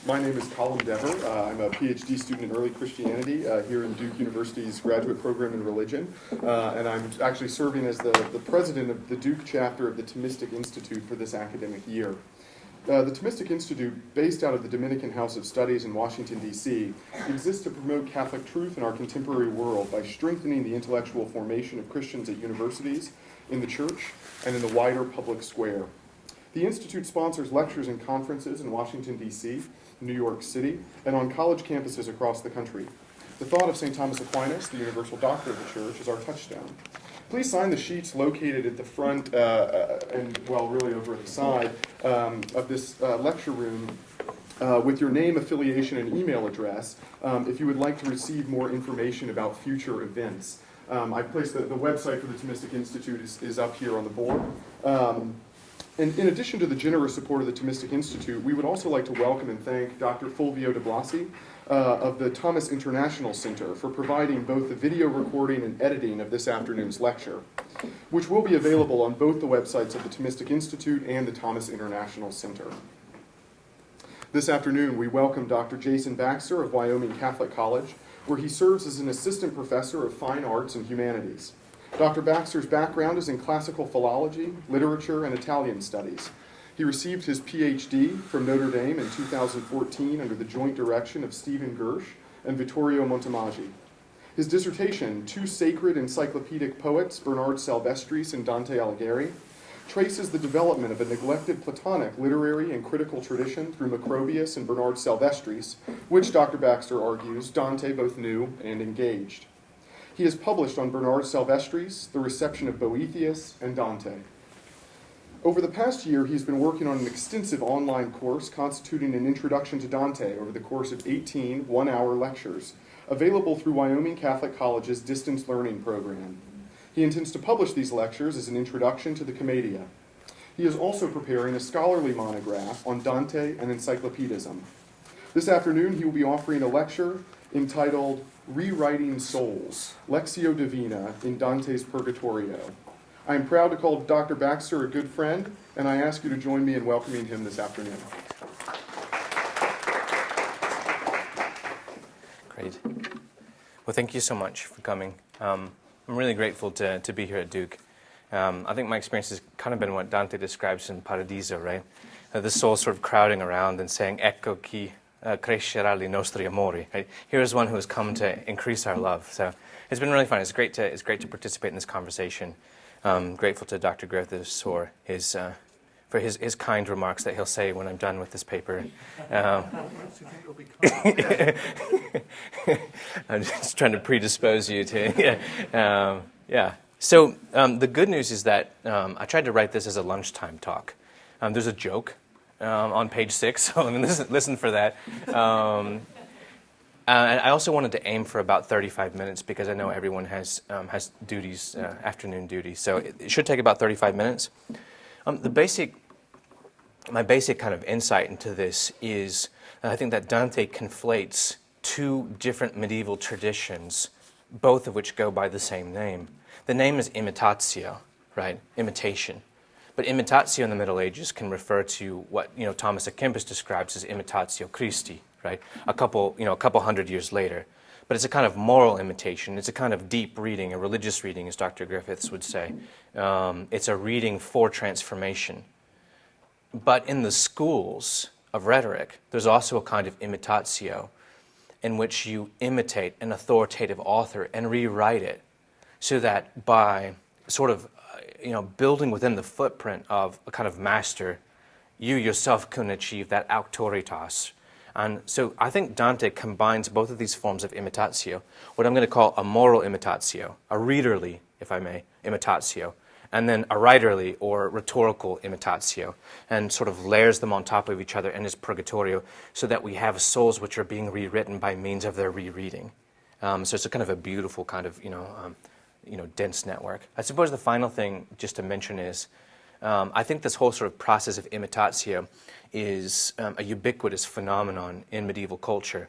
My name is Colin Dever. I'm a PhD student in early Christianity here in Duke University's graduate program in religion, and I'm actually serving as the president of the Duke chapter of the Thomistic Institute for this academic year. The Thomistic Institute, based out of the Dominican House of Studies in Washington, D.C., exists to promote Catholic truth in our contemporary world by strengthening the intellectual formation of Christians at universities, in the church, and in the wider public square. The Institute sponsors lectures and conferences in Washington, D.C., New York City, and on college campuses across the country. The thought of St. Thomas Aquinas, the universal doctor of the church, is our touchstone. Please sign the sheets located at the front and, well, really over at the side of this lecture room with your name, affiliation, and email address if you would like to receive more information about future events. I've placed the website for the Thomistic Institute is up here on the board. And in addition to the generous support of the Thomistic Institute, we would also like to welcome and thank Dr. Fulvio de Blasi of the Thomas International Center for providing both the video recording and editing of this afternoon's lecture, which will be available on both the websites of the Thomistic Institute and the Thomas International Center. This afternoon, we welcome Dr. Jason Baxter of Wyoming Catholic College, where he serves as an assistant professor of fine arts and humanities. Dr. Baxter's background is in classical philology, literature, and Italian studies. He received his PhD from Notre Dame in 2014 under the joint direction of Stephen Gersh and Vittorio Montemaggi. His dissertation, Two Sacred Encyclopedic Poets, Bernard Salvestris and Dante Alighieri, traces the development of a neglected Platonic literary and critical tradition through Macrobius and Bernard Salvestris, which Dr. Baxter argues Dante both knew and engaged. He has published on Bernard Salvestris, the reception of Boethius, and Dante. Over the past year, he's been working on an extensive online course constituting an introduction to Dante over the course of 18 one-hour lectures, available through Wyoming Catholic College's distance learning program. He intends to publish these lectures as an introduction to the Commedia. He is also preparing a scholarly monograph on Dante and encyclopedism. This afternoon, he will be offering a lecture entitled Rewriting Souls, Lectio Divina in Dante's Purgatorio. I am proud to call Dr. Baxter a good friend, and I ask you to join me in welcoming him this afternoon. Great. Well, thank you so much for coming. I'm really grateful to be here at Duke. I think my experience has kind of been what Dante describes in Paradiso, right? The soul sort of crowding around and saying, Ecco chi crescerà i nostri amori. Right? Here is one who has come to increase our love. So it's been really fun. It's great to participate in this conversation. Grateful to Dr. Griffiths for his kind remarks that he'll say when I'm done with this paper. I'm just trying to predispose you to. Yeah. So the good news is that I tried to write this as a lunchtime talk. There's a joke on page 6, so listen for that. And I also wanted to aim for about 35 minutes because I know everyone has duties, afternoon duties. So it should take about 35 minutes. My basic kind of insight into this is I think that Dante conflates two different medieval traditions, both of which go by the same name. The name is imitatio, right? Imitation. But imitatio in the Middle Ages can refer to what Thomas Aquinas describes as imitatio Christi, right? A couple hundred years later. But it's a kind of moral imitation. It's a kind of deep reading, a religious reading, as Dr. Griffiths would say. It's a reading for transformation. But in the schools of rhetoric, there's also a kind of imitatio in which you imitate an authoritative author and rewrite it so that by sort of building within the footprint of a kind of master, you yourself can achieve that auctoritas. And so I think Dante combines both of these forms of imitatio, what I'm going to call a moral imitatio, a readerly, if I may, imitatio, and then a writerly or rhetorical imitatio, and sort of layers them on top of each other in his Purgatorio so that we have souls which are being rewritten by means of their rereading. So it's a kind of a beautiful kind of, dense network. I suppose the final thing just to mention is I think this whole sort of process of imitatio is a ubiquitous phenomenon in medieval culture.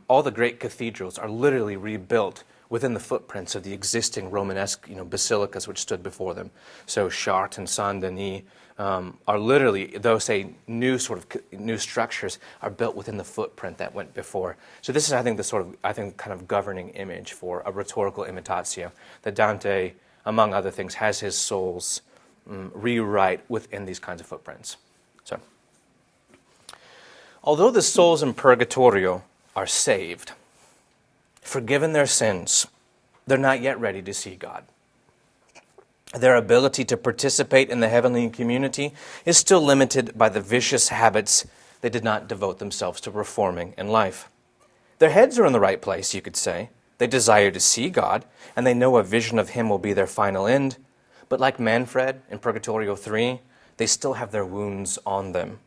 All the great cathedrals are literally rebuilt within the footprints of the existing Romanesque basilicas which stood before them. So Chartres and Saint-Denis are literally, though say new structures, are built within the footprint that went before. So this is, I think, kind of governing image for a rhetorical imitatio, that Dante, among other things, has his souls rewrite within these kinds of footprints. So, although the souls in Purgatorio are saved, forgiven their sins, they're not yet ready to see God. Their ability to participate in the heavenly community is still limited by the vicious habits they did not devote themselves to reforming in life. Their heads are in the right place, you could say. They desire to see God, and they know a vision of Him will be their final end. But like Manfred in Purgatorio 3, they still have their wounds on them.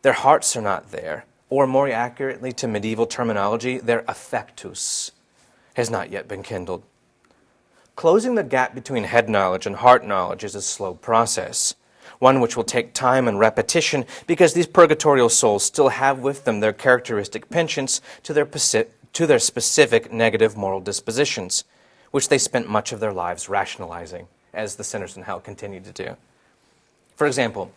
Their hearts are not there, or more accurately to medieval terminology, their affectus has not yet been kindled. Closing the gap between head knowledge and heart knowledge is a slow process, one which will take time and repetition because these purgatorial souls still have with them their characteristic penchants to their specific negative moral dispositions, which they spent much of their lives rationalizing, as the sinners in hell continue to do. For example,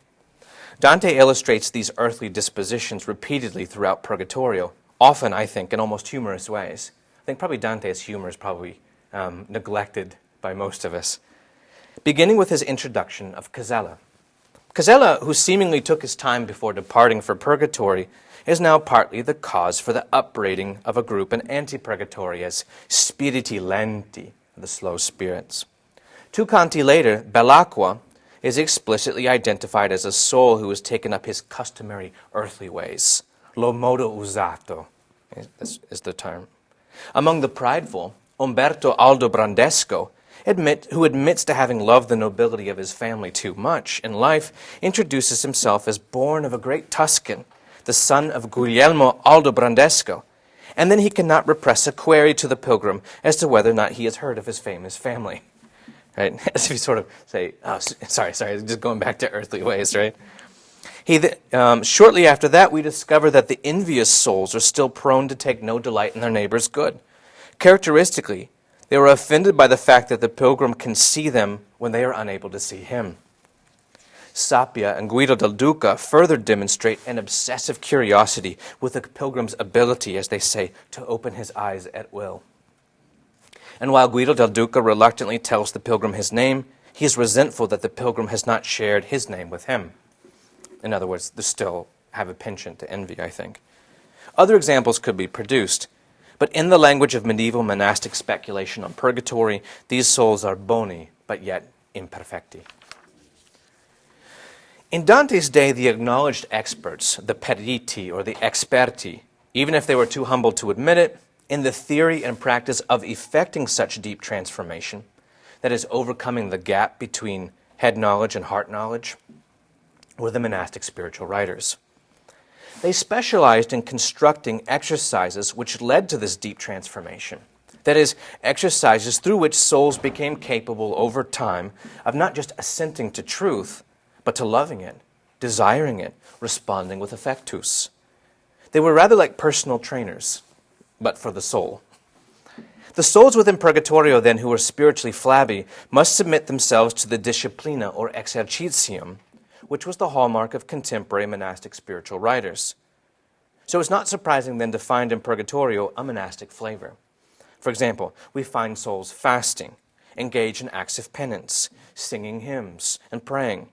Dante illustrates these earthly dispositions repeatedly throughout Purgatorio, often, I think, in almost humorous ways. I think probably Dante's humor is probably neglected by most of us. Beginning with his introduction of Casella. Casella, who seemingly took his time before departing for Purgatory, is now partly the cause for the upbraiding of a group in Anti-Purgatory as spiriti lenti, the slow spirits. 2 canti later, Bellacqua is explicitly identified as a soul who has taken up his customary earthly ways. Lo modo usato is the term. Among the prideful, Umberto Aldobrandesco, who admits to having loved the nobility of his family too much in life, introduces himself as born of a great Tuscan, the son of Guglielmo Aldobrandesco, and then he cannot repress a query to the pilgrim as to whether or not he has heard of his famous family. Right? As if you sort of say, oh, sorry, just going back to earthly ways, right? Shortly after that, we discover that the envious souls are still prone to take no delight in their neighbor's good. Characteristically, they were offended by the fact that the pilgrim can see them when they are unable to see him. Sapia and Guido del Duca further demonstrate an obsessive curiosity with the pilgrim's ability, as they say, to open his eyes at will. And while Guido del Duca reluctantly tells the pilgrim his name, he is resentful that the pilgrim has not shared his name with him. In other words, they still have a penchant to envy, I think. Other examples could be produced, but in the language of medieval monastic speculation on purgatory, these souls are boni, but yet imperfecti. In Dante's day, the acknowledged experts, the periti or the experti, even if they were too humble to admit it, in the theory and practice of effecting such deep transformation, that is, overcoming the gap between head knowledge and heart knowledge, were the monastic spiritual writers. They specialized in constructing exercises which led to this deep transformation. That is, exercises through which souls became capable over time of not just assenting to truth, but to loving it, desiring it, responding with affectus. They were rather like personal trainers, but for the soul. The souls within Purgatorio, then, who were spiritually flabby, must submit themselves to the disciplina or exercitium, which was the hallmark of contemporary monastic spiritual writers. So it's not surprising then to find in Purgatorio a monastic flavor. For example, we find souls fasting, engage in acts of penance, singing hymns, and praying.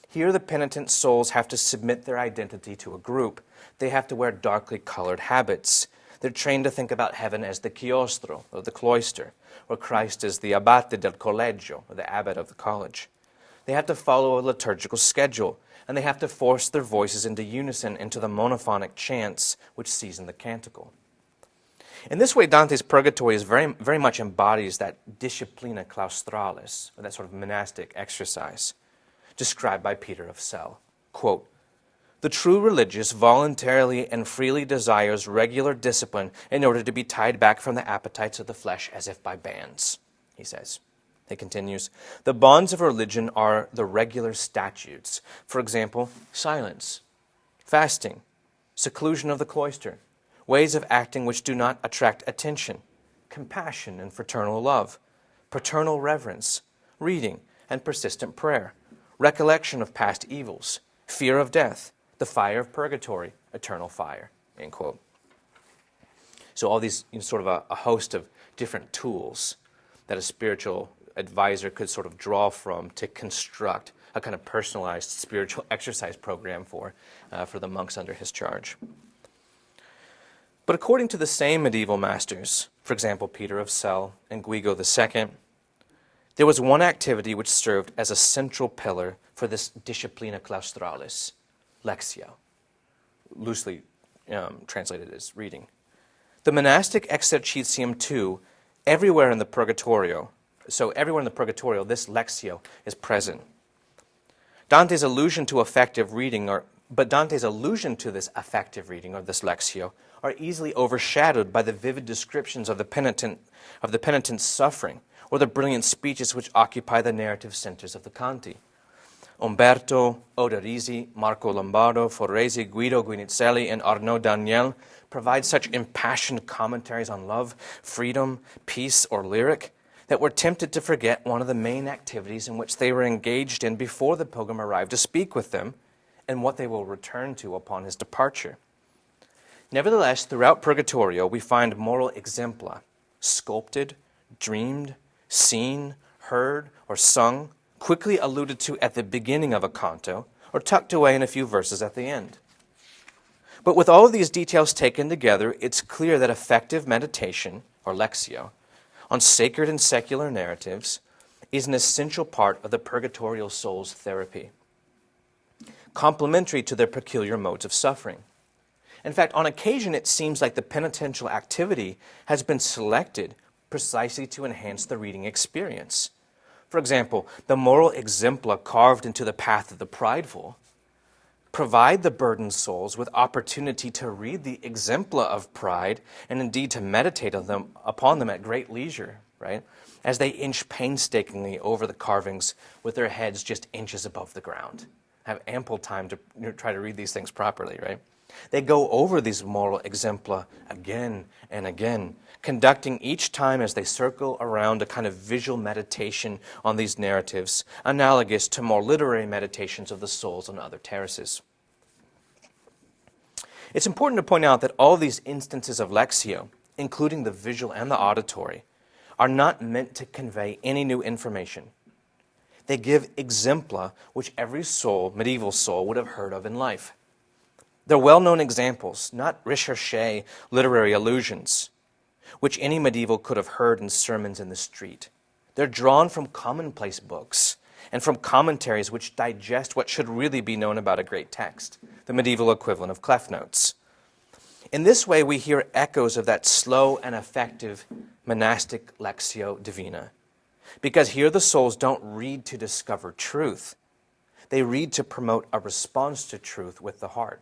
Here the penitent souls have to submit their identity to a group. They have to wear darkly colored habits. They're trained to think about heaven as the chiostro, or the cloister, or Christ as the abate del collegio, or the abbot of the college. They have to follow a liturgical schedule, and they have to force their voices into unison into the monophonic chants which season the canticle. In this way, Dante's Purgatory is very much embodies that disciplina claustralis, or that sort of monastic exercise, described by Peter of Cell. Quote, "The true religious voluntarily and freely desires regular discipline in order to be tied back from the appetites of the flesh as if by bands," he says. He continues, "The bonds of religion are the regular statutes. For example, silence, fasting, seclusion of the cloister, ways of acting which do not attract attention, compassion and fraternal love, paternal reverence, reading and persistent prayer, recollection of past evils, fear of death, the fire of purgatory, eternal fire, end quote. So all these, sort of a host of different tools that a spiritual advisor could sort of draw from to construct a kind of personalized spiritual exercise program for the monks under his charge. But according to the same medieval masters, for example, Peter of Celle and Guigo II, there was one activity which served as a central pillar for this disciplina claustralis, Lectio, loosely translated as reading. The monastic exercitium too, everywhere in the Purgatorio, so everywhere in the Purgatorio, this Lectio is present. Dante's allusion to effective reading, but Dante's allusion to this affective reading, or this Lectio, are easily overshadowed by the vivid descriptions of the penitent's suffering, or the brilliant speeches which occupy the narrative centers of the canti. Umberto, Oderisi, Marco Lombardo, Foresi, Guido Guinizelli, and Arnaud Daniel provide such impassioned commentaries on love, freedom, peace, or lyric that we're tempted to forget one of the main activities in which they were engaged in before the pilgrim arrived to speak with them, and what they will return to upon his departure. Nevertheless, throughout Purgatorio, we find moral exempla, sculpted, dreamed, seen, heard, or sung, quickly alluded to at the beginning of a canto, or tucked away in a few verses at the end. But with all of these details taken together, it's clear that effective meditation, or lectio, on sacred and secular narratives is an essential part of the purgatorial soul's therapy, complementary to their peculiar modes of suffering. In fact, on occasion, it seems like the penitential activity has been selected precisely to enhance the reading experience. For example, the moral exempla carved into the path of the prideful provide the burdened souls with opportunity to read the exempla of pride and indeed to meditate upon them at great leisure, right? As they inch painstakingly over the carvings with their heads just inches above the ground. Have ample time to try to read these things properly, right? They go over these moral exempla again and again, conducting each time as they circle around a kind of visual meditation on these narratives, analogous to more literary meditations of the souls on other terraces. It's important to point out that all these instances of Lectio, including the visual and the auditory, are not meant to convey any new information. They give exempla which every soul, medieval soul, would have heard of in life. They're well-known examples, not recherché literary allusions, which any medieval could have heard in sermons in the street. They're drawn from commonplace books and from commentaries which digest what should really be known about a great text, the medieval equivalent of Clef Notes. In this way, we hear echoes of that slow and effective monastic Lectio Divina, because here the souls don't read to discover truth. They read to promote a response to truth with the heart.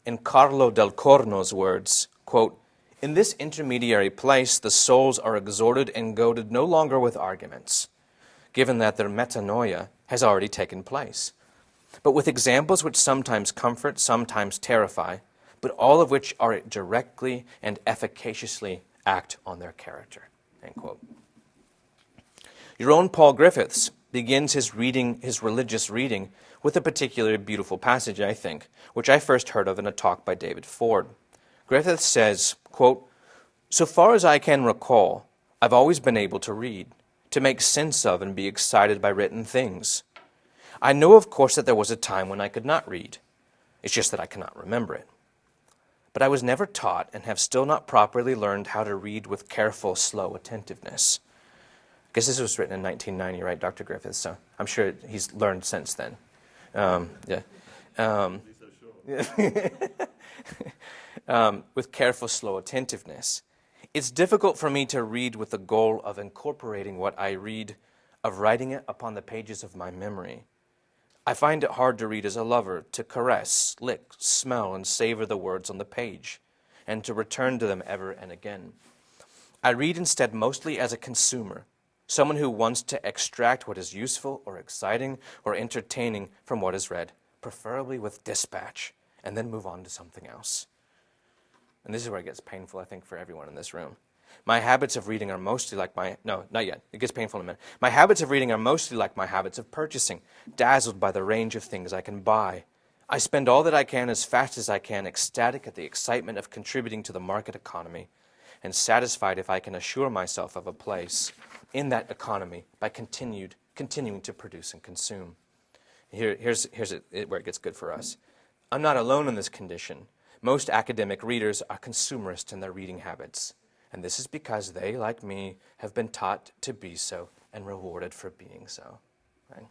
In Carlo del Corno's words, quote, "In this intermediary place, the souls are exhorted and goaded no longer with arguments, given that their metanoia has already taken place, but with examples which sometimes comfort, sometimes terrify, but all of which are directly and efficaciously act on their character." End quote. Your own Paul Griffiths begins his religious reading with a particularly beautiful passage, I think, which I first heard of in a talk by David Ford. Griffiths says, quote, "So far as I can recall, I've always been able to read, to make sense of and be excited by written things. I know, of course, that there was a time when I could not read. It's just that I cannot remember it. But I was never taught and have still not properly learned how to read with careful, slow attentiveness." I guess this was written in 1990, right, Dr. Griffiths? So I'm sure he's learned since then. With careful, slow attentiveness. It's difficult for me to read with the goal of incorporating what I read, of writing it upon the pages of my memory. I find it hard to read as a lover, to caress, lick, smell, and savor the words on the page, and to return to them ever and again. I read instead mostly as a consumer, someone who wants to extract what is useful or exciting or entertaining from what is read, preferably with dispatch, and then move on to something else. And this is where it gets painful, I think, for everyone in this room. My habits of reading are mostly like my... No, not yet. It gets painful in a minute. My habits of reading are mostly like my habits of purchasing, dazzled by the range of things I can buy. I spend all that I can as fast as I can, ecstatic at the excitement of contributing to the market economy, and satisfied if I can assure myself of a place in that economy by continuing to produce and consume. Here's where it gets good for us. I'm not alone in this condition. Most academic readers are consumerist in their reading habits, and this is because they, like me, have been taught to be so and rewarded for being so. Right?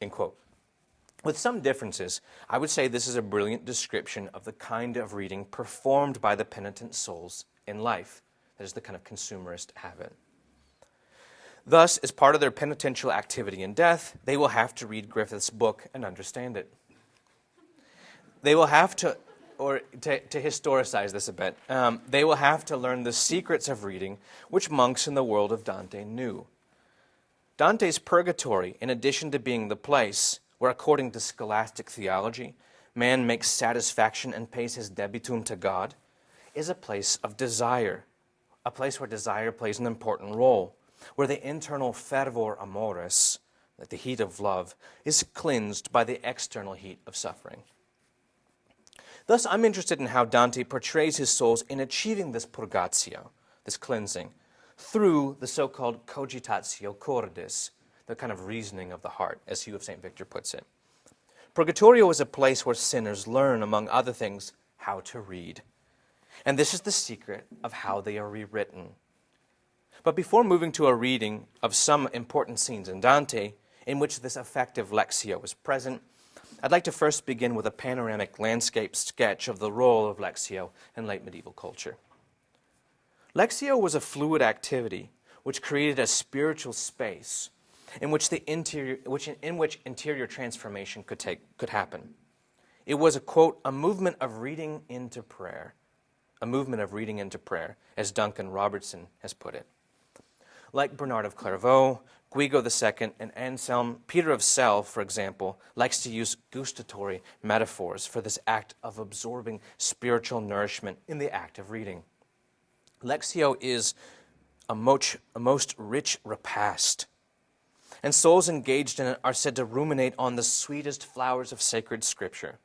End quote. With some differences, I would say this is a brilliant description of the kind of reading performed by the penitent souls in life. That is the kind of consumerist habit. Thus, as part of their penitential activity in death, they will have to read Griffith's book and understand it. They will have to, or to historicize this a bit, they will have to learn the secrets of reading which monks in the world of Dante knew. Dante's Purgatory, in addition to being the place where, according to scholastic theology, man makes satisfaction and pays his debitum to God, is a place of desire, a place where desire plays an important role, where the internal fervor amoris, the heat of love, is cleansed by the external heat of suffering. Thus, I'm interested in how Dante portrays his souls in achieving this purgatio, this cleansing, through the so-called cogitatio cordis, the kind of reasoning of the heart, as Hugh of St. Victor puts it. Purgatorio is a place where sinners learn, among other things, how to read. And this is the secret of how they are rewritten. But before moving to a reading of some important scenes in Dante, in which this effective Lectio is present, I'd like to first begin with a panoramic landscape sketch of the role of Lectio in late medieval culture. Lectio was a fluid activity which created a spiritual space in which interior transformation could happen. It was a, quote, a movement of reading into prayer, as Duncan Robertson has put it. Like Bernard of Clairvaux, Guigo II, and Anselm, Peter of Celle, for example, likes to use gustatory metaphors for this act of absorbing spiritual nourishment in the act of reading. Lectio is a most rich repast, and souls engaged in it are said to ruminate on the sweetest flowers of sacred scripture.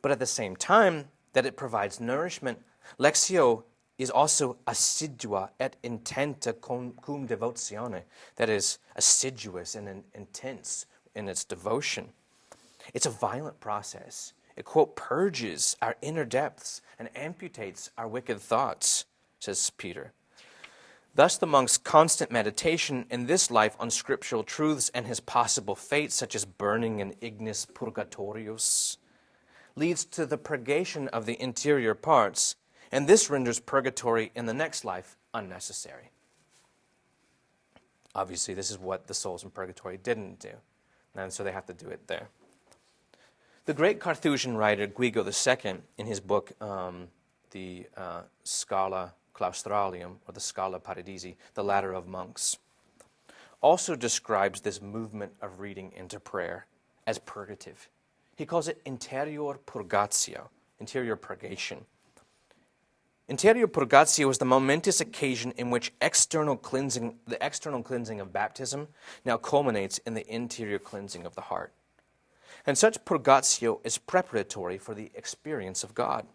But at the same time that it provides nourishment, Lectio is also assidua et intenta cum devotione, that is, assiduous and intense in its devotion. It's a violent process. It, quote, purges our inner depths and amputates our wicked thoughts, says Peter. Thus, the monk's constant meditation in this life on scriptural truths and his possible fate, such as burning in ignis purgatorius, leads to the purgation of the interior parts, and this renders purgatory in the next life unnecessary. Obviously, this is what the souls in purgatory didn't do, and so they have to do it there. The great Carthusian writer Guigo II, in his book, the Scala Claustralium, or the Scala Paradisi, the Ladder of Monks, also describes this movement of reading into prayer as purgative. He calls it interior purgatio, interior purgation. Interior purgatio is the momentous occasion in which the external cleansing of baptism now culminates in the interior cleansing of the heart. And such purgatio is preparatory for the experience of God,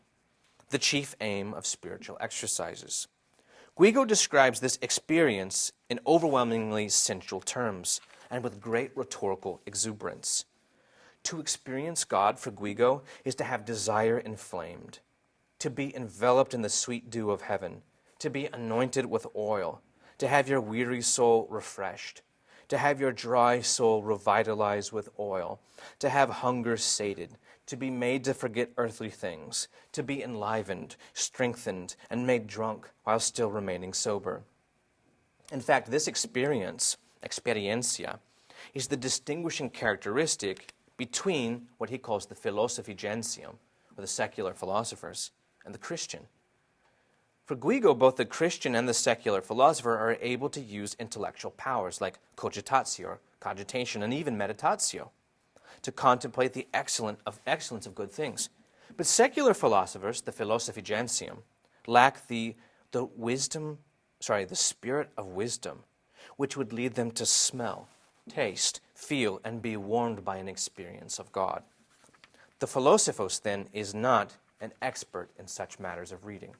the chief aim of spiritual exercises. Guigo describes this experience in overwhelmingly sensual terms and with great rhetorical exuberance. To experience God for Guigo is to have desire inflamed, to be enveloped in the sweet dew of heaven, to be anointed with oil, to have your weary soul refreshed, to have your dry soul revitalized with oil, to have hunger sated, to be made to forget earthly things, to be enlivened, strengthened, and made drunk while still remaining sober. In fact, this experiencia, is the distinguishing characteristic between what he calls the philosophy gentium, or the secular philosophers, and the Christian. For Guigo, both the Christian and the secular philosopher are able to use intellectual powers like cogitatio, cogitation, and even meditatio to contemplate the excellence of good things. But secular philosophers, the philosophy gentium, lack the spirit of wisdom, which would lead them to smell, taste, feel, and be warmed by an experience of God. The philosophos, then, is not an expert in such matters of reading.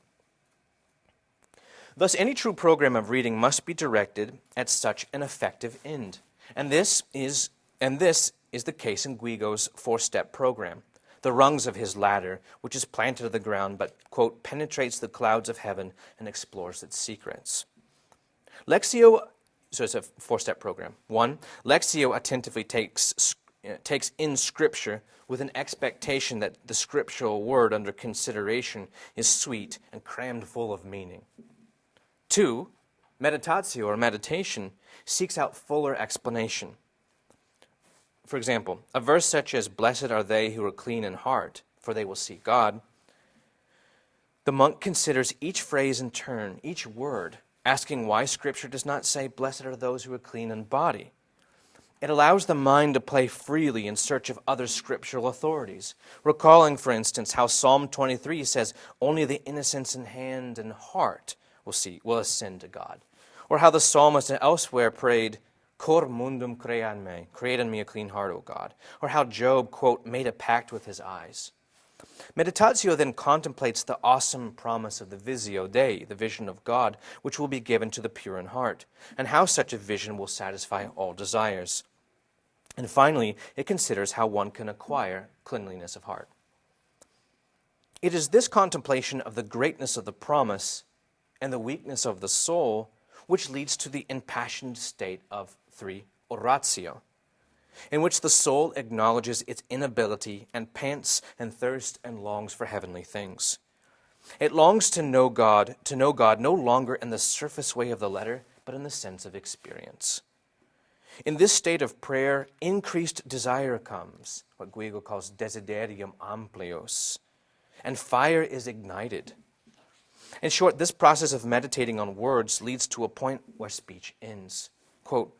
Thus, any true program of reading must be directed at such an effective end. And this is the case in Guigo's four-step program, the rungs of his ladder, which is planted to the ground but, quote, penetrates the clouds of heaven and explores its secrets. Lectio, so it's a four-step program. 1, Lectio attentively takes in Scripture with an expectation that the scriptural word under consideration is sweet and crammed full of meaning. 2, meditatio, or meditation, seeks out fuller explanation. For example, a verse such as, "Blessed are they who are clean in heart, for they will see God." The monk considers each phrase in turn, each word, asking why Scripture does not say, "Blessed are those who are clean in body." It allows the mind to play freely in search of other scriptural authorities, recalling, for instance, how Psalm 23 says, "Only the innocents in hand and heart will ascend to God." Or how the psalmist elsewhere prayed, "Cor mundum crea in me," create in me a clean heart, O God. Or how Job, quote, made a pact with his eyes. Meditatio then contemplates the awesome promise of the visio Dei, the vision of God, which will be given to the pure in heart, and how such a vision will satisfy all desires. And finally, it considers how one can acquire cleanliness of heart. It is this contemplation of the greatness of the promise and the weakness of the soul which leads to the impassioned state of 3, oratio, in which the soul acknowledges its inability and pants and thirsts and longs for heavenly things. It longs to know God no longer in the surface way of the letter, but in the sense of experience. In this state of prayer, increased desire comes, what Guigo calls desiderium amplios, and fire is ignited. In short, this process of meditating on words leads to a point where speech ends. Quote,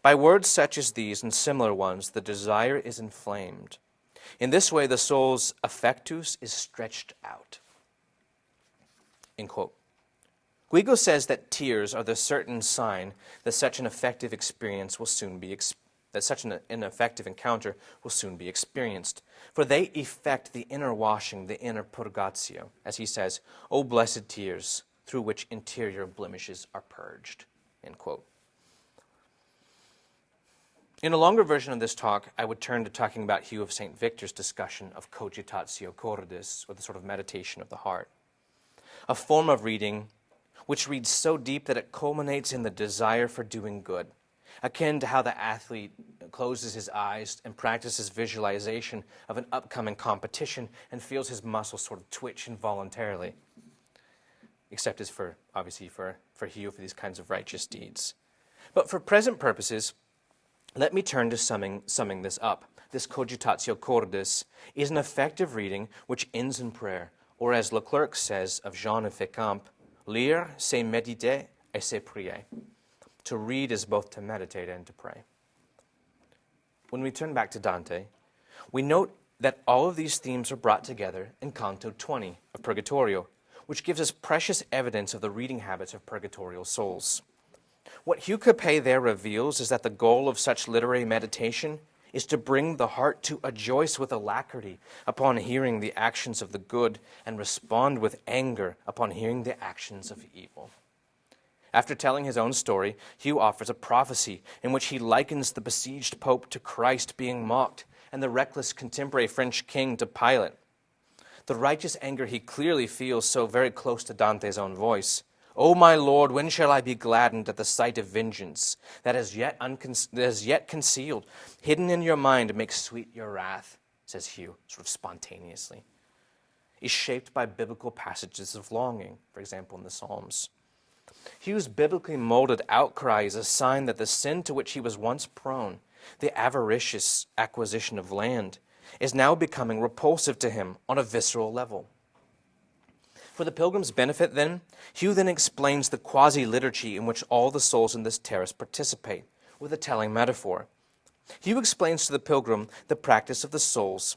"By words such as these and similar ones, the desire is inflamed. In this way, the soul's affectus is stretched out." End quote. Guigo says that tears are the certain sign that such an effective experience will soon be that such an effective encounter will soon be experienced, for they effect the inner washing, the inner purgatio, as he says, "O blessed tears, through which interior blemishes are purged." End quote. In a longer version of this talk, I would turn to talking about Hugh of St. Victor's discussion of cogitatio cordis, or the sort of meditation of the heart, a form of reading which reads so deep that it culminates in the desire for doing good, akin to how the athlete closes his eyes and practices visualization of an upcoming competition and feels his muscles sort of twitch involuntarily, except as for Hugh for these kinds of righteous deeds. But for present purposes, let me turn to summing this up. This cogitatio cordis is an effective reading which ends in prayer, or as Leclerc says of Jean of Fécamp, "Lire, c'est méditer et c'est prier." To read is both to meditate and to pray. When we turn back to Dante, we note that all of these themes are brought together in Canto 20 of Purgatorio, which gives us precious evidence of the reading habits of purgatorial souls. What Hugh Capet there reveals is that the goal of such literary meditation is to bring the heart to rejoice with alacrity upon hearing the actions of the good and respond with anger upon hearing the actions of evil. After telling his own story, Hugh offers a prophecy in which he likens the besieged Pope to Christ being mocked and the reckless contemporary French king to Pilate. The righteous anger he clearly feels so very close to Dante's own voice. "O my Lord, when shall I be gladdened at the sight of vengeance that is yet concealed? Hidden in your mind makes sweet your wrath," says Hugh, sort of spontaneously. Is shaped by biblical passages of longing, for example, in the Psalms. Hugh's biblically molded outcry is a sign that the sin to which he was once prone, the avaricious acquisition of land, is now becoming repulsive to him on a visceral level. For the pilgrim's benefit, then, Hugh then explains the quasi-liturgy in which all the souls in this terrace participate, with a telling metaphor. Hugh explains to the pilgrim that the practice of the souls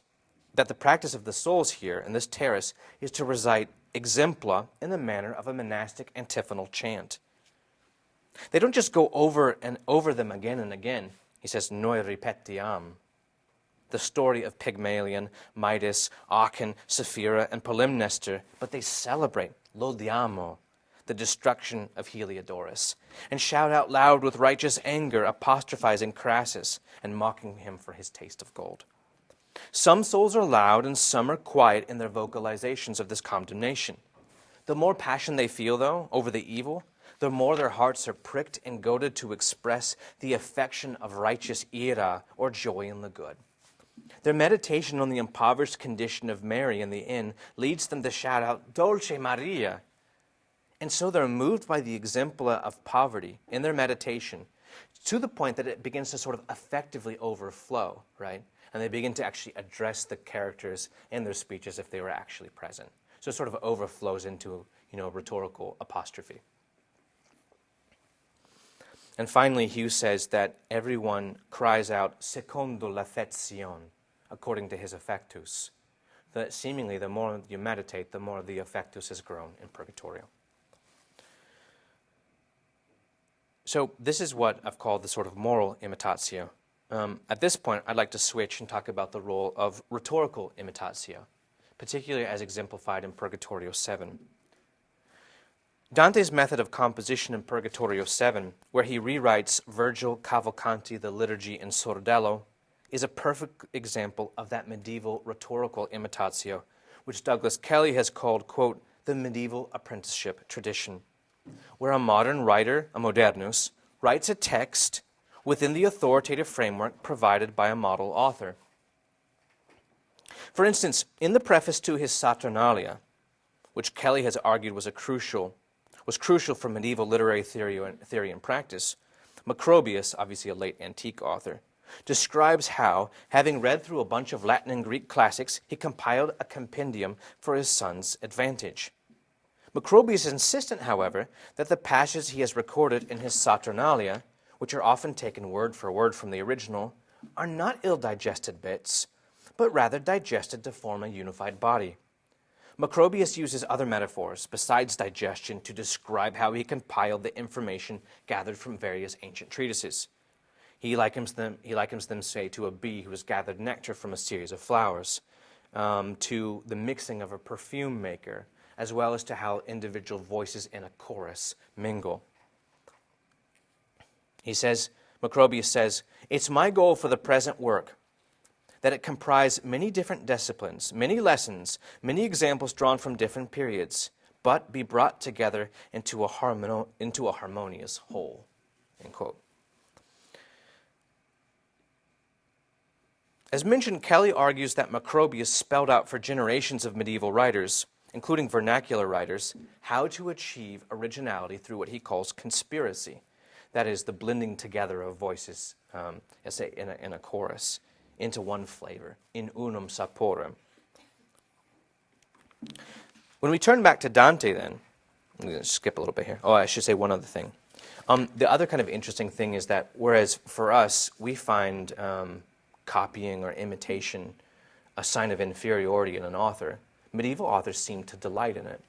here in this terrace is to recite exempla in the manner of a monastic antiphonal chant. They don't just go over and over them again and again. He says, noi ripetiam. The story of Pygmalion, Midas, Aachen, Sapphira, and Polymnestor, but they celebrate, lodiamo, the destruction of Heliodorus, and shout out loud with righteous anger, apostrophizing Crassus and mocking him for his taste of gold. Some souls are loud and some are quiet in their vocalizations of this condemnation. The more passion they feel, though, over the evil, the more their hearts are pricked and goaded to express the affection of righteous ira, or joy in the good. Their meditation on the impoverished condition of Mary in the inn leads them to shout out, Dolce Maria. And so they're moved by the exempla of poverty in their meditation to the point that it begins to sort of effectively overflow, right? And they begin to actually address the characters in their speech as if they were actually present. So it sort of overflows into, rhetorical apostrophe. And finally, Hughes says that everyone cries out, secondo l'affezione, according to his affectus. That seemingly, the more you meditate, the more the affectus has grown in Purgatorio. So this is what I've called the sort of moral imitatio. At this point, I'd like to switch and talk about the role of rhetorical imitatio, particularly as exemplified in Purgatorio 7. Dante's method of composition in Purgatorio 7, where he rewrites Virgil, Cavalcanti, the liturgy, and Sordello, is a perfect example of that medieval rhetorical imitatio, which Douglas Kelly has called, quote, the medieval apprenticeship tradition, where a modern writer, a modernus, writes a text within the authoritative framework provided by a model author. For instance, in the preface to his Saturnalia, which Kelly has argued was crucial for medieval literary theory and practice, Macrobius, obviously a late antique author, describes how, having read through a bunch of Latin and Greek classics, he compiled a compendium for his son's advantage. Macrobius is insistent, however, that the passages he has recorded in his Saturnalia, which are often taken word for word from the original, are not ill-digested bits, but rather digested to form a unified body. Macrobius uses other metaphors besides digestion to describe how he compiled the information gathered from various ancient treatises. He likens them, say, to a bee who has gathered nectar from a series of flowers, to the mixing of a perfume maker, as well as to how individual voices in a chorus mingle. Macrobius says, it's my goal for the present work that it comprise many different disciplines, many lessons, many examples drawn from different periods, but be brought together into a harmonious whole, end quote. As mentioned, Kelly argues that Macrobius spelled out for generations of medieval writers, including vernacular writers, how to achieve originality through what he calls conspiracy. That is, the blending together of voices, say in a chorus, into one flavor, in unum saporem. When we turn back to Dante then, I'm going to skip a little bit here. Oh, I should say one other thing. The other kind of interesting thing is that whereas for us, we find copying or imitation a sign of inferiority in an author, medieval authors seem to delight in it.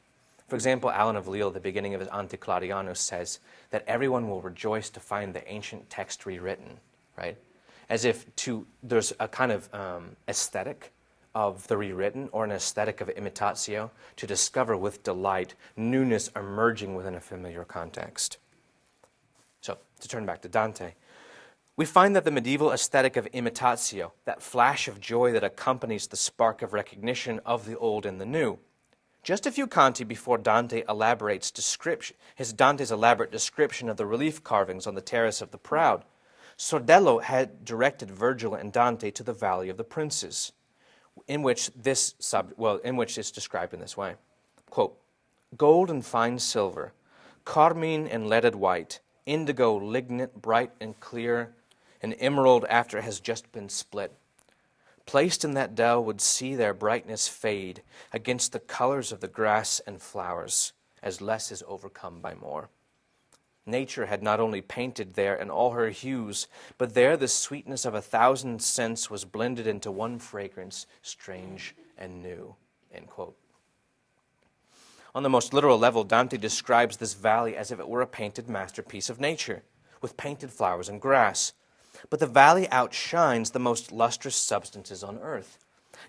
For example, Alan of Lille, at the beginning of his Anticladianus, says that everyone will rejoice to find the ancient text rewritten, right? As if there's a kind of aesthetic of the rewritten or an aesthetic of imitatio to discover with delight newness emerging within a familiar context. So, to turn back to Dante, we find that the medieval aesthetic of imitatio, that flash of joy that accompanies the spark of recognition of the old and the new, just a few canti before Dante elaborates Dante's elaborate description of the relief carvings on the Terrace of the Proud, Sordello had directed Virgil and Dante to the Valley of the Princes, in which it's described in this way. Quote, gold and fine silver, carmine and leaded white, indigo lignet bright and clear, and emerald after it has just been split, placed in that dell would see their brightness fade against the colors of the grass and flowers, as less is overcome by more. Nature had not only painted there in all her hues, but there the sweetness of 1,000 scents was blended into one fragrance, strange and new, end quote. On the most literal level, Dante describes this valley as if it were a painted masterpiece of nature, with painted flowers and grass. But the valley outshines the most lustrous substances on earth.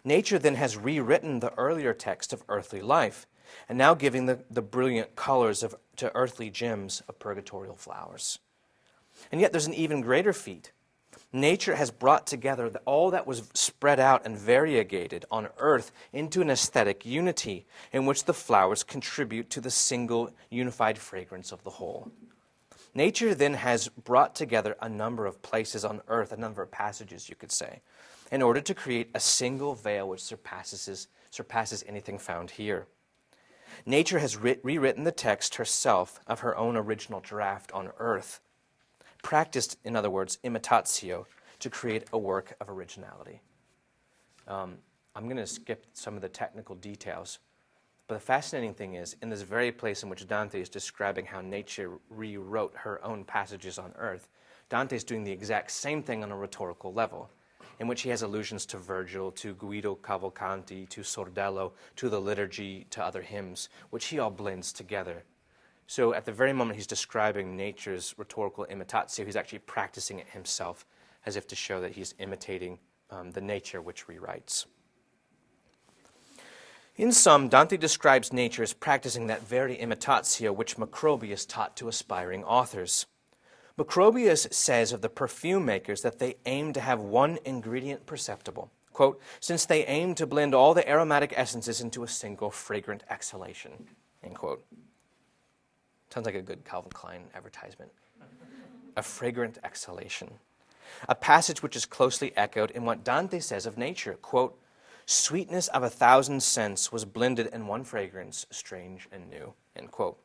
Nature then has rewritten the earlier text of earthly life, and now giving the brilliant colors to earthly gems of purgatorial flowers. And yet there's an even greater feat. Nature has brought together all that was spread out and variegated on earth into an aesthetic unity in which the flowers contribute to the single unified fragrance of the whole. Nature then has brought together a number of places on earth, a number of passages, you could say, in order to create a single veil which surpasses anything found here. Nature has rewritten the text herself of her own original draft on earth, practiced, in other words, imitatio, to create a work of originality. I'm going to skip some of the technical details, but the fascinating thing is, in this very place in which Dante is describing how nature rewrote her own passages on earth, Dante is doing the exact same thing on a rhetorical level, in which he has allusions to Virgil, to Guido Cavalcanti, to Sordello, to the liturgy, to other hymns, which he all blends together. So at the very moment he's describing nature's rhetorical imitatio, he's actually practicing it himself, as if to show that he's imitating the nature which rewrites. In sum, Dante describes nature as practicing that very imitatio which Macrobius taught to aspiring authors. Macrobius says of the perfume makers that they aim to have one ingredient perceptible, quote, since they aim to blend all the aromatic essences into a single fragrant exhalation, end quote. Sounds like a good Calvin Klein advertisement. A fragrant exhalation. A passage which is closely echoed in what Dante says of nature, quote, sweetness of 1,000 scents was blended in one fragrance, strange and new, end quote.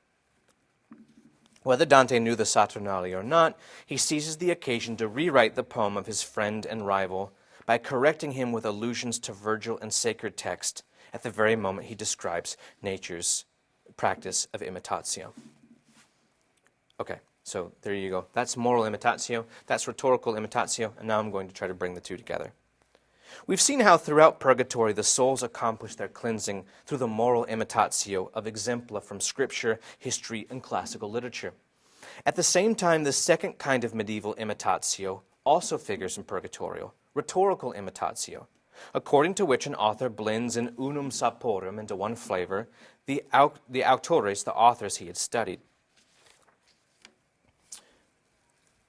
Whether Dante knew the Saturnale or not, he seizes the occasion to rewrite the poem of his friend and rival by correcting him with allusions to Virgil and sacred text at the very moment he describes nature's practice of imitatio. Okay, so there you go. That's moral imitatio, that's rhetorical imitatio, and now I'm going to try to bring the two together. We've seen how throughout Purgatory the souls accomplish their cleansing through the moral imitatio of exempla from scripture, history, and classical literature. At the same time, the second kind of medieval imitatio also figures in Purgatorio, rhetorical imitatio, according to which an author blends in unum saporem, into one flavor, the autores, the authors he had studied.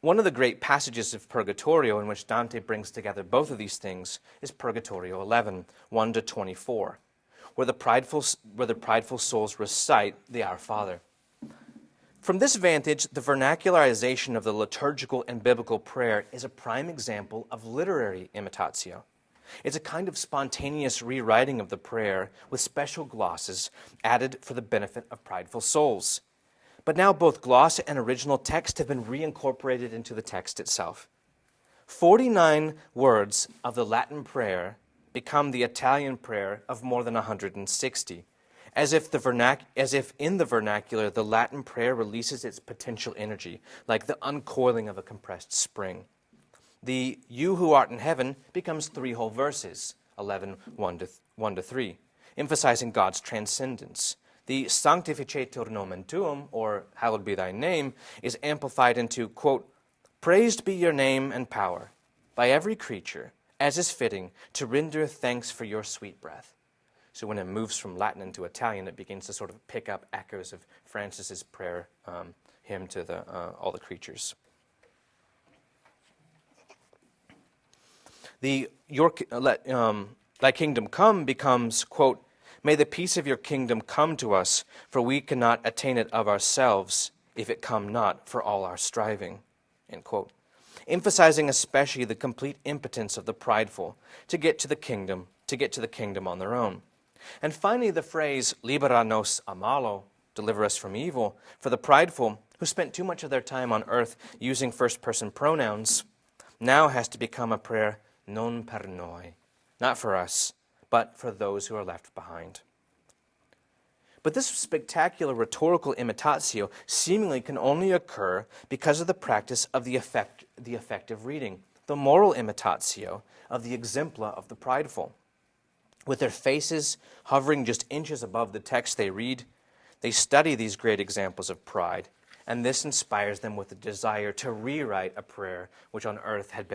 One of the great passages of Purgatorio in which Dante brings together both of these things is Purgatorio 11, 1-24, where the prideful souls recite the Our Father. From this vantage, the vernacularization of the liturgical and biblical prayer is a prime example of literary imitatio. It's a kind of spontaneous rewriting of the prayer with special glosses added for the benefit of prideful souls. But now both gloss and original text have been reincorporated into the text itself. 49 words of the Latin prayer become the Italian prayer of more than 160, as if in the vernacular the Latin prayer releases its potential energy, like the uncoiling of a compressed spring. The "You who art in heaven" becomes 3 whole verses, 11, 1-3, emphasizing God's transcendence. The "Sanctificetur nomen tuum," or "Hallowed be thy name," is amplified into, quote, "Praised be your name and power by every creature, as is fitting, to render thanks for your sweet breath." So when it moves from Latin into Italian, it begins to sort of pick up echoes of Francis's prayer hymn to all the creatures. The "Thy kingdom come" becomes, quote, "May the peace of your kingdom come to us, for we cannot attain it of ourselves, if it come not for all our striving," end quote. Emphasizing especially the complete impotence of the prideful to get to the kingdom on their own. And finally, the phrase "Libera nos a malo," deliver us from evil, for the prideful, who spent too much of their time on earth using first-person pronouns, now has to become a prayer non per noi, not for us, but for those who are left behind. But this spectacular rhetorical imitatio seemingly can only occur because of the practice of the effective reading, the moral imitatio of the exempla of the prideful. With their faces hovering just inches above the text they read, They study these great examples of pride, and this inspires them with a desire to rewrite a prayer which on earth had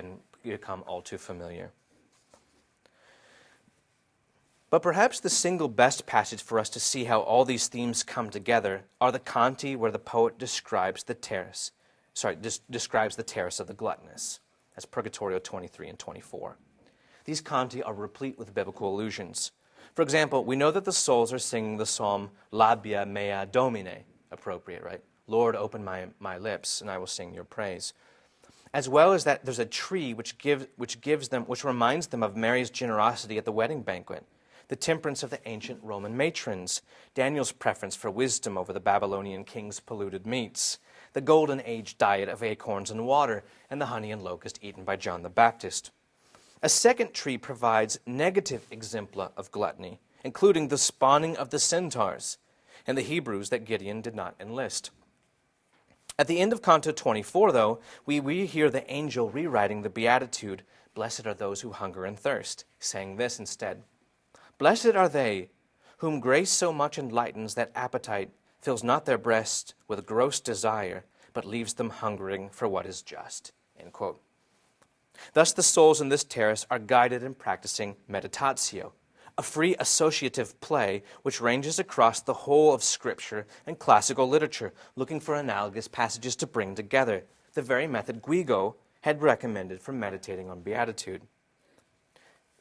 become all too familiar. But perhaps the single best passage for us to see how all these themes come together are the canti where the poet describes the terrace of the gluttonous. That's Purgatorio 23 and 24. These canti are replete with biblical allusions. For example, we know that the souls are singing the psalm Labia mea Domine, appropriate, right? Lord, open my lips, and I will sing your praise. As well as that, there's a tree which reminds them of Mary's generosity at the wedding banquet, the temperance of the ancient Roman matrons, Daniel's preference for wisdom over the Babylonian king's polluted meats, the golden age diet of acorns and water, and the honey and locust eaten by John the Baptist. A second tree provides negative exempla of gluttony, including the spawning of the centaurs and the Hebrews that Gideon did not enlist. At the end of Canto 24, though, we hear the angel rewriting the beatitude, "Blessed are those who hunger and thirst," saying this instead: "Blessed are they whom grace so much enlightens that appetite fills not their breast with gross desire, but leaves them hungering for what is just." End quote. Thus the souls in this terrace are guided in practicing meditatio, a free associative play which ranges across the whole of Scripture and classical literature, looking for analogous passages to bring together, the very method Guigo had recommended for meditating on beatitude.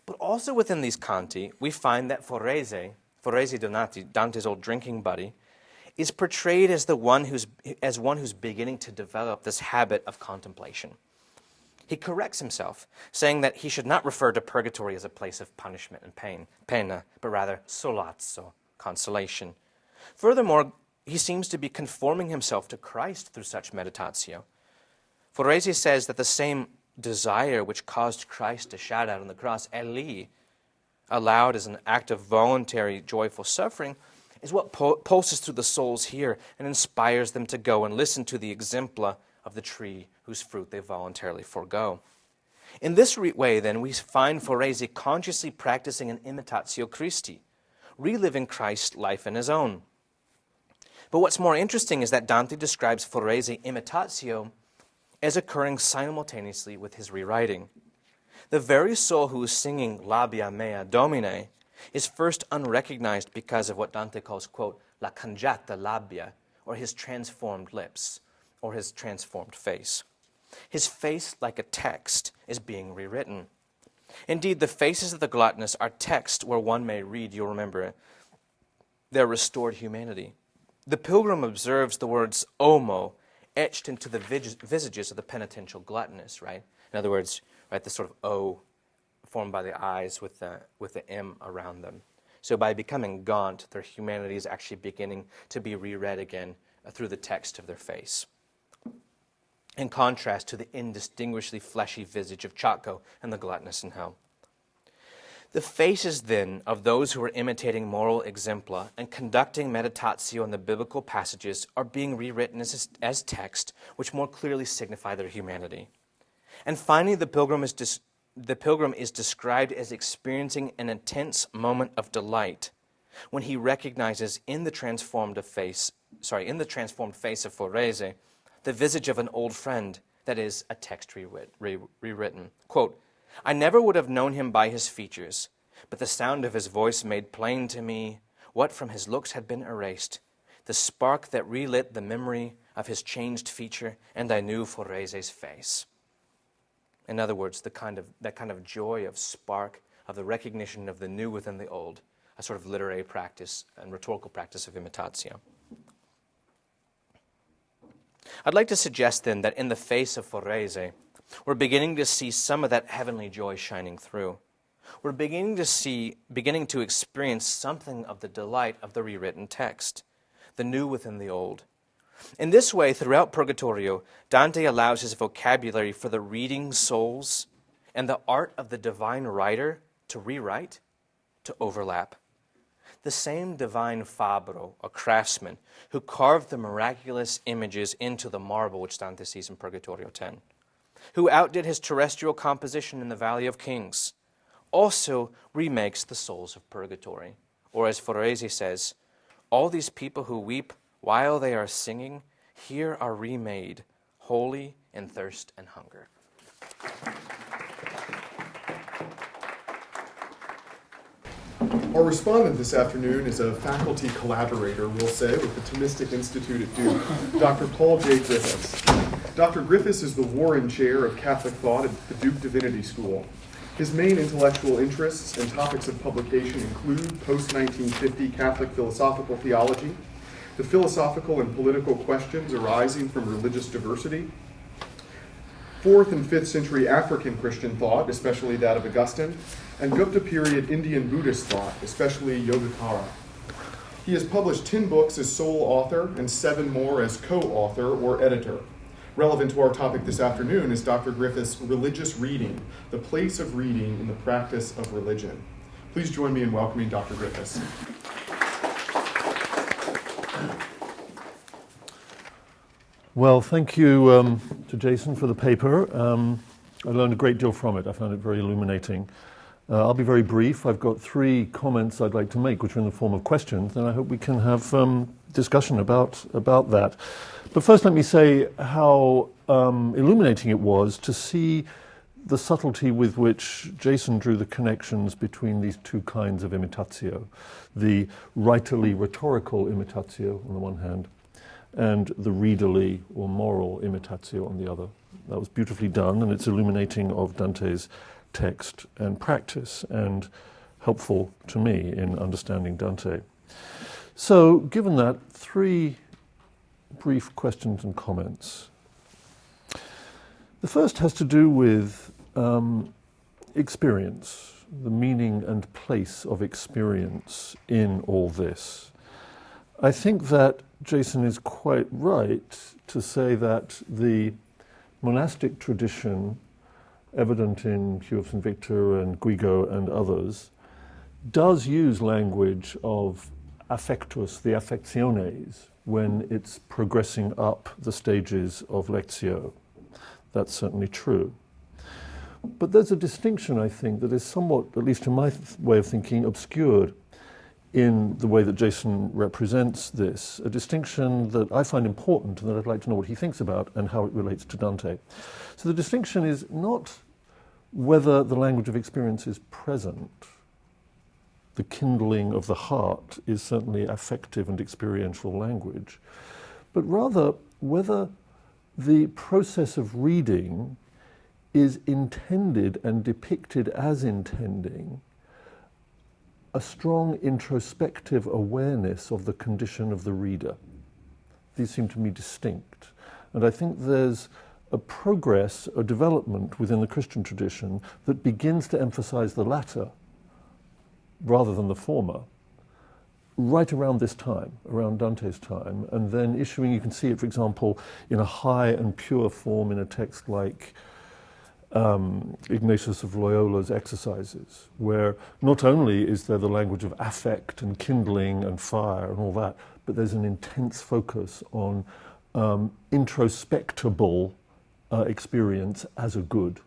But also within these canti, we find that Forese Donati, Dante's old drinking buddy, is portrayed as one who's beginning to develop this habit of contemplation. He corrects himself, saying that he should not refer to purgatory as a place of punishment and pain, pena, but rather solazzo, consolation. Furthermore, he seems to be conforming himself to Christ through such meditatio. Forese says that the same desire which caused Christ to shout out on the cross, Eli, aloud as an act of voluntary, joyful suffering, is what pulses through the souls here and inspires them to go and listen to the exempla of the tree whose fruit they voluntarily forego. In this way, then, we find Forese consciously practicing an imitatio Christi, reliving Christ's life in his own. But what's more interesting is that Dante describes Forese imitatio as occurring simultaneously with his rewriting. The very soul who is singing Labia mea Domine is first unrecognized because of what Dante calls, quote, la cangiata labbia, or his transformed lips, or his transformed face. His face, like a text, is being rewritten. Indeed, the faces of the gluttonous are text where one may read, you'll remember, their restored humanity. The pilgrim observes the words omo etched into the visages of the penitential gluttonous, right? In other words, right, the sort of O formed by the eyes with the M around them. So by becoming gaunt, their humanity is actually beginning to be reread again through the text of their face. In contrast to the indistinguishably fleshy visage of Chaco and the gluttonous in hell. The faces, then, of those who are imitating moral exempla and conducting meditatio in the biblical passages are being rewritten as text, which more clearly signify their humanity. And finally, the pilgrim is described as experiencing an intense moment of delight when he recognizes in the transformed face of Forese the visage of an old friend, that is, a text rewritten. Quote, I never would have known him by his features, but the sound of his voice made plain to me what from his looks had been erased, the spark that relit the memory of his changed feature, and I knew Forese's face. In other words, that kind of joy of spark, of the recognition of the new within the old, a sort of literary practice and rhetorical practice of imitatio. I'd like to suggest then that in the face of Forese, we're beginning to see some of that heavenly joy shining through. We're beginning to experience something of the delight of the rewritten text, the new within the old. In this way, throughout Purgatorio, Dante allows his vocabulary for the reading souls and the art of the divine writer to rewrite, to overlap. The same divine fabbro, or craftsman, who carved the miraculous images into the marble which Dante sees in Purgatorio 10, who outdid his terrestrial composition in the Valley of Kings, also remakes the souls of Purgatory, or as Forese says, All these people who weep while they are singing, here are remade, holy in thirst and hunger. Our respondent this afternoon is a faculty collaborator, we'll say, with the Thomistic Institute at Duke, Dr. Paul J. Griffiths. Dr. Griffiths is the Warren Chair of Catholic Thought at the Duke Divinity School. His main intellectual interests and topics of publication include post-1950 Catholic philosophical theology, the philosophical and political questions arising from religious diversity, 4th and 5th century African Christian thought, especially that of Augustine, and Gupta period Indian Buddhist thought, especially Yogacara. He has published 10 books as sole author and 7 more as co-author or editor. Relevant to our topic this afternoon is Dr. Griffiths' Religious Reading, the place of reading in the practice of religion. Please join me in welcoming Dr. Griffiths. Well, thank you to Jason for the paper. I learned a great deal from it. I found it very illuminating. I'll be very brief. I've got 3 comments I'd like to make, which are in the form of questions, and I hope we can have discussion about that. But first, let me say how illuminating it was to see the subtlety with which Jason drew the connections between these 2 kinds of imitatio, the writerly rhetorical imitatio on the one hand, and the readerly or moral imitatio on the other. That was beautifully done, and it's illuminating of Dante's text and practice, and helpful to me in understanding Dante. So, given that, 3 brief questions and comments. The first has to do with experience, the meaning and place of experience in all this. I think that Jason is quite right to say that the monastic tradition, evident in Hugh of St. Victor and Guigo and others, does use language of affectus, the affectiones, when it's progressing up the stages of Lectio. That's certainly true. But there's a distinction, I think, that is somewhat, at least in my way of thinking, obscured in the way that Jason represents this, a distinction that I find important and that I'd like to know what he thinks about and how it relates to Dante. So the distinction is not whether the language of experience is present. The kindling of the heart is certainly affective and experiential language, but rather whether the process of reading is intended and depicted as intending a strong introspective awareness of the condition of the reader. These seem to me distinct. And I think there's a progress, a development within the Christian tradition that begins to emphasize the latter rather than the former, right around this time, around Dante's time, and then issuing, you can see it, for example, in a high and pure form in a text like Ignatius of Loyola's Exercises, where not only is there the language of affect and kindling and fire and all that, but there's an intense focus on introspectable experience as a good.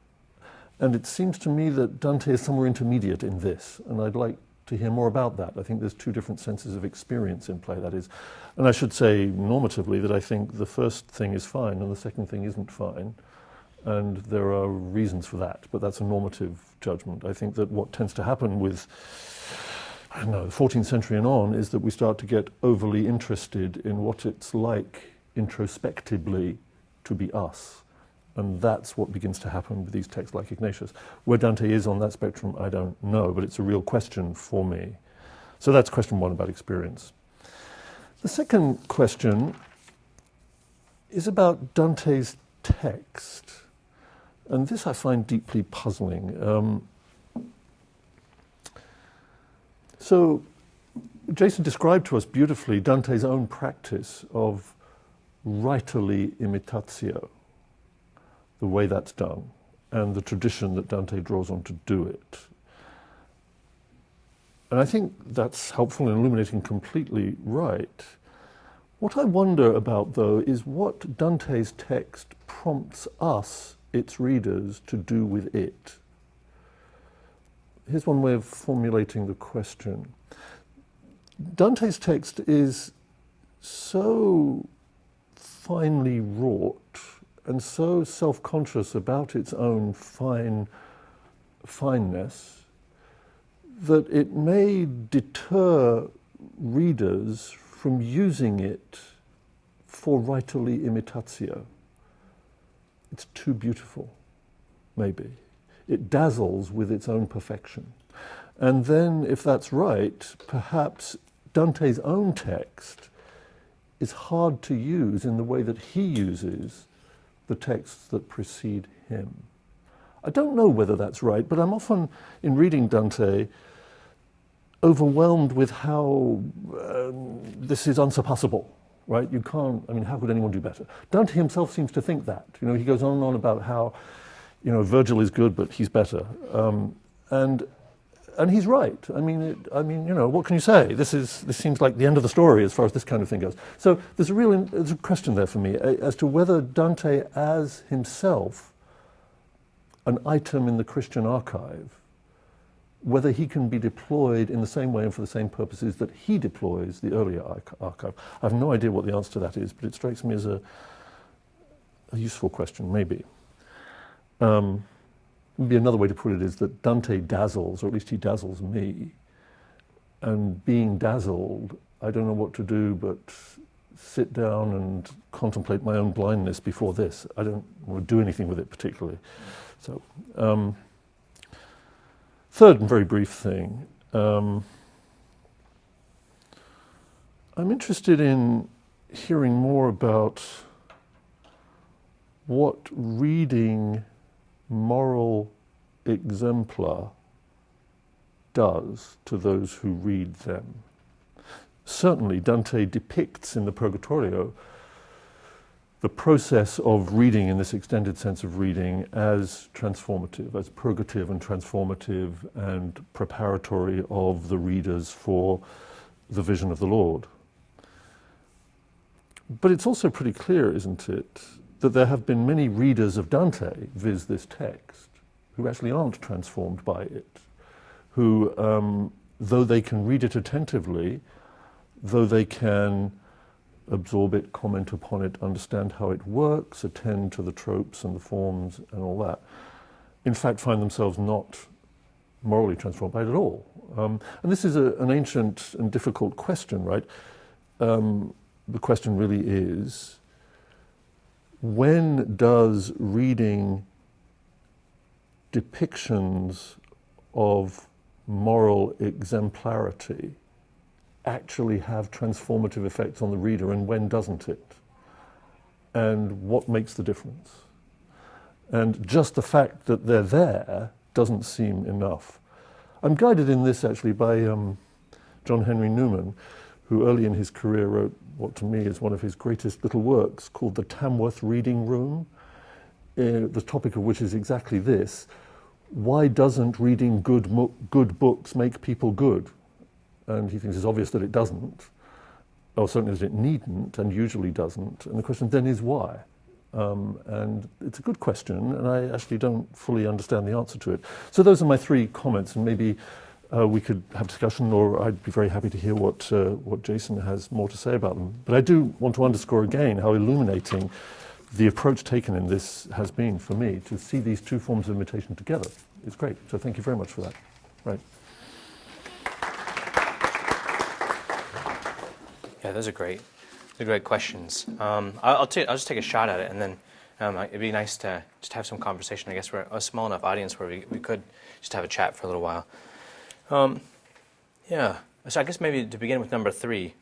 And it seems to me that Dante is somewhere intermediate in this, and I'd like to hear more about that. I think there's 2 different senses of experience in play, that is. And I should say normatively that I think the first thing is fine and the second thing isn't fine. And there are reasons for that, but that's a normative judgment. I think that what tends to happen with, I don't know, the 14th century and on is that we start to get overly interested in what it's like introspectively to be us. And that's what begins to happen with these texts like Ignatius. Where Dante is on that spectrum, I don't know, but it's a real question for me. So that's question 1 about experience. The second question is about Dante's text. And this I find deeply puzzling. So Jason described to us beautifully Dante's own practice of writerly imitatio, the way that's done, and the tradition that Dante draws on to do it. And I think that's helpful in illuminating completely right. What I wonder about, though, is what Dante's text prompts us, its readers, to do with it. Here's one way of formulating the question. Dante's text is so finely wrought and so self-conscious about its own fineness that it may deter readers from using it for writerly imitatio. It's too beautiful, maybe. It dazzles with its own perfection. And then, if that's right, perhaps Dante's own text is hard to use in the way that he uses the texts that precede him. I don't know whether that's right, but I'm often, in reading Dante, overwhelmed with how this is unsurpassable, right? You can't, I mean, how could anyone do better? Dante himself seems to think that. You know, he goes on and on about how, you know, Virgil is good, but he's better. And he's right. I mean, you know, what can you say? This seems like the end of the story as far as this kind of thing goes. So there's a question there for me as to whether Dante, as himself, an item in the Christian archive, whether he can be deployed in the same way and for the same purposes that he deploys the earlier archive. I have no idea what the answer to that is, but it strikes me as a useful question, maybe. Maybe another way to put it is that Dante dazzles, or at least he dazzles me, and being dazzled, I don't know what to do but sit down and contemplate my own blindness before this. I don't want to do anything with it particularly. So, third and very brief thing, I'm interested in hearing more about what reading moral exemplar does to those who read them. Certainly, Dante depicts in the Purgatorio the process of reading, in this extended sense of reading, as transformative, as purgative and transformative and preparatory of the readers for the vision of the Lord. But it's also pretty clear, isn't it, that there have been many readers of Dante, viz. This text, who actually aren't transformed by it, who, though they can read it attentively, though they can absorb it, comment upon it, understand how it works, attend to the tropes and the forms and all that, in fact find themselves not morally transformed by it at all. And this is an ancient and difficult question, right? The question really is, when does reading depictions of moral exemplarity actually have transformative effects on the reader, and when doesn't it? And what makes the difference? And just the fact that they're there doesn't seem enough. I'm guided in this actually by John Henry Newman, who early in his career wrote what to me is one of his greatest little works called The Tamworth Reading Room, the topic of which is exactly this: why doesn't reading good books make people good? And he thinks it's obvious that it doesn't, or certainly that it needn't, and usually doesn't. And the question then is why? And it's a good question, and I actually don't fully understand the answer to it. So those are my three comments, and maybe we could have discussion, or I'd be very happy to hear what Jason has more to say about them. But I do want to underscore again how illuminating the approach taken in this has been for me, to see these two forms of imitation together. It's great. So thank you very much for that. Right. Yeah, those are great. They're great questions. I'll just take a shot at it, and then it'd be nice to just have some conversation. I guess we're a small enough audience where we could just have a chat for a little while. Yeah. So I guess maybe to begin with number 3,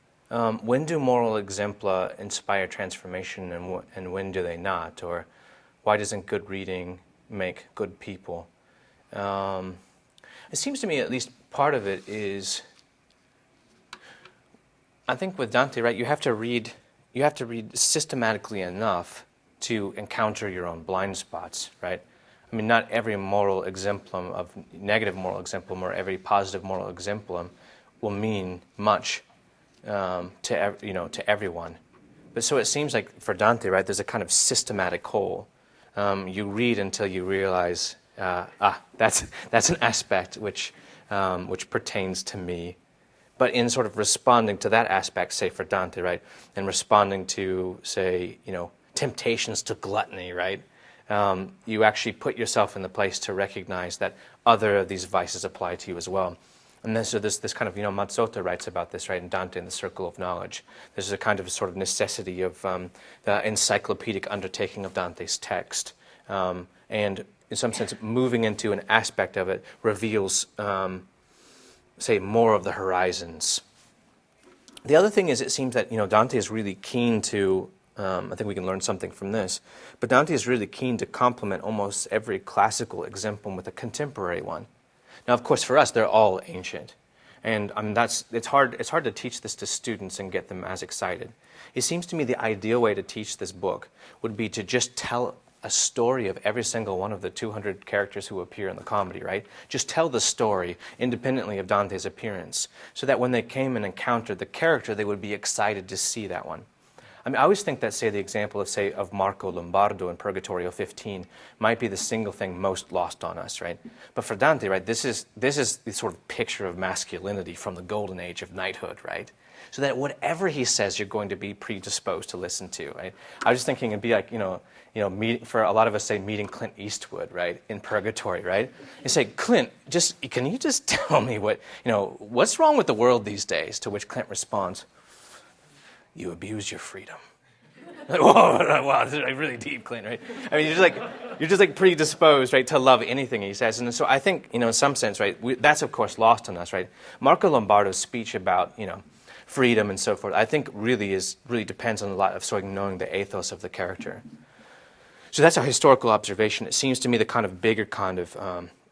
when do moral exempla inspire transformation, and when do they not? Or why doesn't good reading make good people? It seems to me at least part of it is, I think with Dante, right, you have to read systematically enough to encounter your own blind spots, right? I mean, not every moral exemplum of negative moral exemplum or every positive moral exemplum will mean much to everyone. But so it seems like for Dante, right, there's a kind of systematic whole. You read until you realize, that's an aspect which pertains to me. But in sort of responding to that aspect, say for Dante, right, and responding to, say, temptations to gluttony, right, you actually put yourself in the place to recognize that other of these vices apply to you as well. And then, so this kind of, Mazzotta writes about this, right, in Dante and the Circle of Knowledge. There's a kind of sort of necessity of the encyclopedic undertaking of Dante's text. And in some sense, moving into an aspect of it reveals, say, more of the horizons. The other thing is, it seems that, Dante is really keen to, I think we can learn something from this, but Dante is really keen to complement almost every classical exemplum with a contemporary one. Now, of course, for us, they're all ancient. And it's hard to teach this to students and get them as excited. It seems to me the ideal way to teach this book would be to just tell a story of every single one of the 200 characters who appear in the comedy, right? Just tell the story independently of Dante's appearance, so that when they came and encountered the character, they would be excited to see that one. I always think that, say, the example of Marco Lombardo in Purgatorio 15 might be the single thing most lost on us, right? But for Dante, right, this is the sort of picture of masculinity from the golden age of knighthood, right? So that whatever he says, you're going to be predisposed to listen to, right? I was thinking it'd be like, for a lot of us, say, meeting Clint Eastwood, right, in Purgatory, right? You say, Clint, can you just tell me what's wrong with the world these days? To which Clint responds, you abuse your freedom. Whoa, wow, this is like really deep, Clint, right? You're just like predisposed, right, to love anything he says. And so I think, in some sense, right, that's of course lost on us, right? Marco Lombardo's speech about, freedom and so forth, I think really depends on a lot of sort of knowing the ethos of the character. So that's a historical observation. It seems to me the kind of bigger kind of,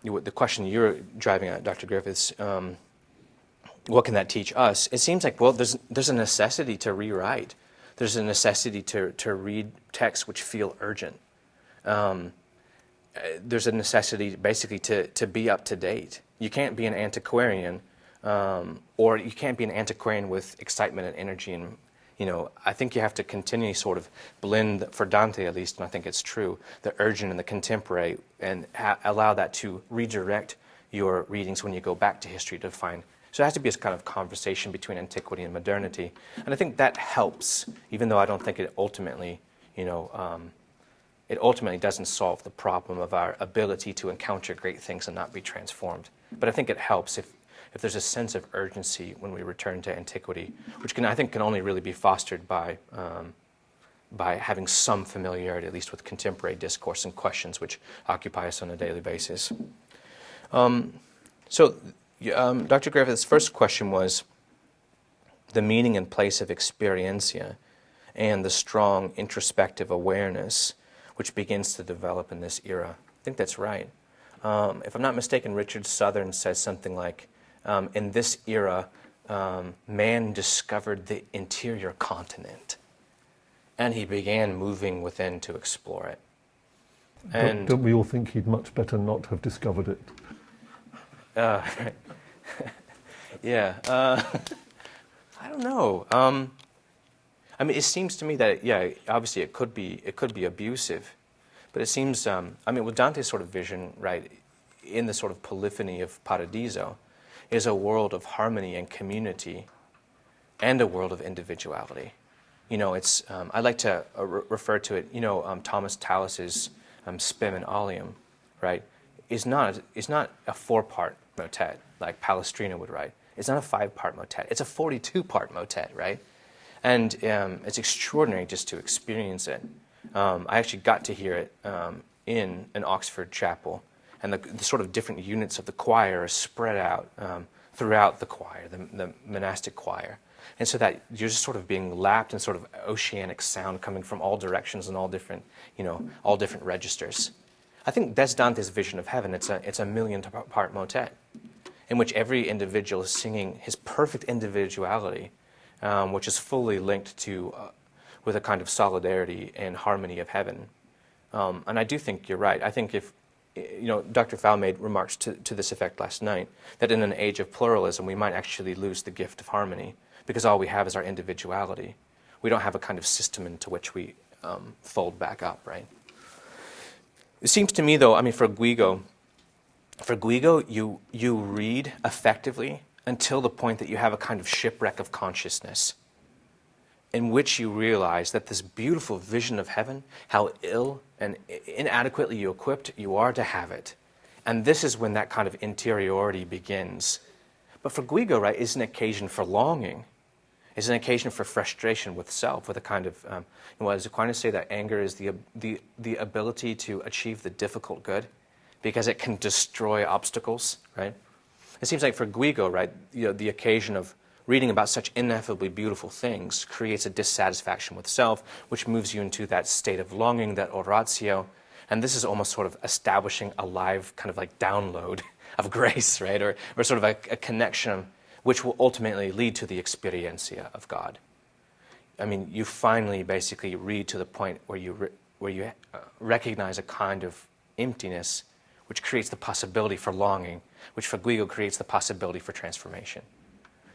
the question you're driving at, Dr. Griffiths, what can that teach us? It seems like, well, there's a necessity to rewrite. There's a necessity to read texts which feel urgent. There's a necessity basically to be up to date. You can't be an antiquarian, or you can't be an antiquarian with excitement and energy. And, I think you have to continually sort of blend, for Dante at least, and I think it's true, the urgent and the contemporary, and allow that to redirect your readings when you go back to history to find. So it has to be a kind of conversation between antiquity and modernity. And I think that helps, even though I don't think it ultimately, it ultimately doesn't solve the problem of our ability to encounter great things and not be transformed. But I think it helps if there's a sense of urgency when we return to antiquity, which I think can only really be fostered by having some familiarity, at least with contemporary discourse and questions which occupy us on a daily basis. Dr. Griffith's first question was the meaning and place of experientia and the strong introspective awareness which begins to develop in this era. I think that's right. If I'm not mistaken, Richard Southern says something like, in this era, man discovered the interior continent, and he began moving within to explore it. And don't we all think he'd much better not have discovered it? Right. Yeah. I don't know. It seems to me that, obviously it could be abusive, but it seems, with Dante's sort of vision, right, in the sort of polyphony of Paradiso, is a world of harmony and community, and a world of individuality. It's I like to refer to it. Thomas Tallis's Spem and Allium, right, is not a 4-part motet like Palestrina would write. It's not a 5-part motet. It's a 42-part motet, right? And it's extraordinary just to experience it. I actually got to hear it in an Oxford chapel, and the sort of different units of the choir are spread out throughout the choir, the monastic choir. And so that you're just sort of being lapped in sort of oceanic sound coming from all directions and all different registers. I think that's Dante's vision of heaven. It's a 1,000,000-part motet in which every individual is singing his perfect individuality, which is fully linked to with a kind of solidarity and harmony of heaven. And I do think you're right. I think if Dr. Fowl made remarks to this effect last night, that in an age of pluralism we might actually lose the gift of harmony because all we have is our individuality. We don't have a kind of system into which we fold back up, right? It seems to me, though, for Guigo, you read effectively until the point that you have a kind of shipwreck of consciousness, in which you realize that this beautiful vision of heaven, how ill and inadequately you equipped you are to have it. And this is when that kind of interiority begins. But for Guigo, right, it's an occasion for longing. It's an occasion for frustration with self, with a kind of, as Aquinas say, that anger is the ability to achieve the difficult good, because it can destroy obstacles, right? It seems like for Guigo, right, the occasion of reading about such ineffably beautiful things creates a dissatisfaction with self, which moves you into that state of longing, that oratio. And this is almost sort of establishing a live kind of like download of grace, right? Or sort of a connection which will ultimately lead to the experiencia of God. I mean, you finally basically read to the point where you recognize a kind of emptiness which creates the possibility for longing, which for Guigo creates the possibility for transformation.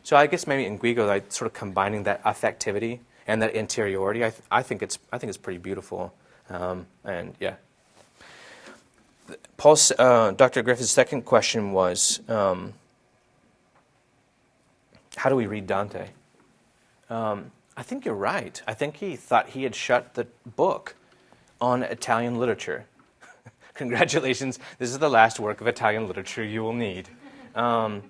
So I guess maybe in Guigo, like sort of combining that affectivity and that interiority, I think it's pretty beautiful. And yeah. Dr. Griffith's second question was, how do we read Dante? I think you're right. I think he thought he had shut the book on Italian literature. Congratulations, this is the last work of Italian literature you will need. And